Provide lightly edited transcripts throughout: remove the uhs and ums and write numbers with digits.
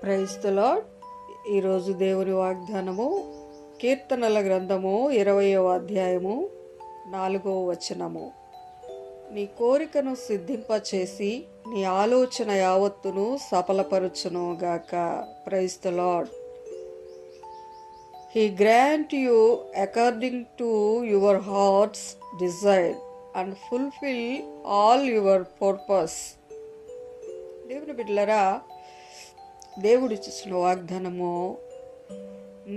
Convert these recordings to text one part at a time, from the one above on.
Praise the lord. ఈరోజు దేవుని వాగ్దానము కీర్తనల గ్రంథము 20వ అధ్యాయము 4వ వచనము. నీ కోరికను సిద్ధింపచేసి నీ ఆలోచన యావత్తును సఫలపరచును గాక. Praise the Lord. He grant you according to your heart's desire and fulfill all your purpose. దేవుని బిడ్డలారా, దేవుడు ఇచ్చిన వాగ్దానము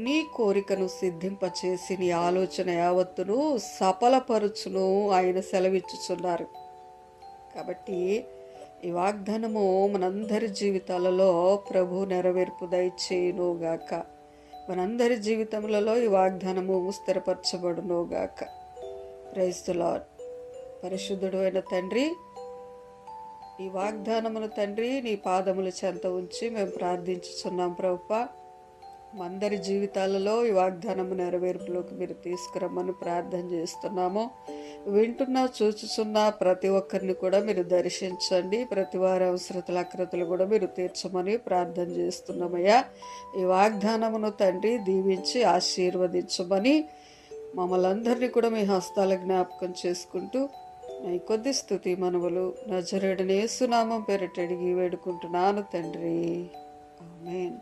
నీ కోరికను సిద్ధింపచేసి నీ ఆలోచన యావత్తును సఫలపరుచును ఆయన సెలవిచ్చుచున్నారు. కాబట్టి ఈ వాగ్దానము మనందరి జీవితాలలో ప్రభు నెరవేర్పు దయచేయునుగాక. మనందరి జీవితములలో ఈ వాగ్దానము స్థిరపరచబడునుగాక. Praise the lord. పరిశుద్ధుడు అయిన తండ్రి, ఈ వాగ్దానమును తండ్రి నీ పాదముల చెంత ఉంచి మేము ప్రార్థించుచున్నాం ప్రభువా. మందరి జీవితాలలో ఈ వాగ్దానము నెరవేర్పులోకి మీరు తీసుకురమ్మని ప్రార్థన చేస్తున్నాము. వింటున్నా చూచుచున్న ప్రతి ఒక్కరిని కూడా మీరు దర్శించండి. ప్రతి వారి అవసరతల అక్రతలు కూడా మీరు తీర్చమని ప్రార్థన చేస్తున్నామయ్యా. ఈ వాగ్దానమును తండ్రి దీవించి ఆశీర్వదించమని మమ్మల్ని అందరినీ కూడా మీ హస్తాల జ్ఞాపకం చేసుకుంటూ ఈ కొద్ది స్తుతి మనవులు నజరేయుడైన యేసు నామం పేరిట అడిగి వేడుకుంటున్నాను తండ్రి. ఆమేన్.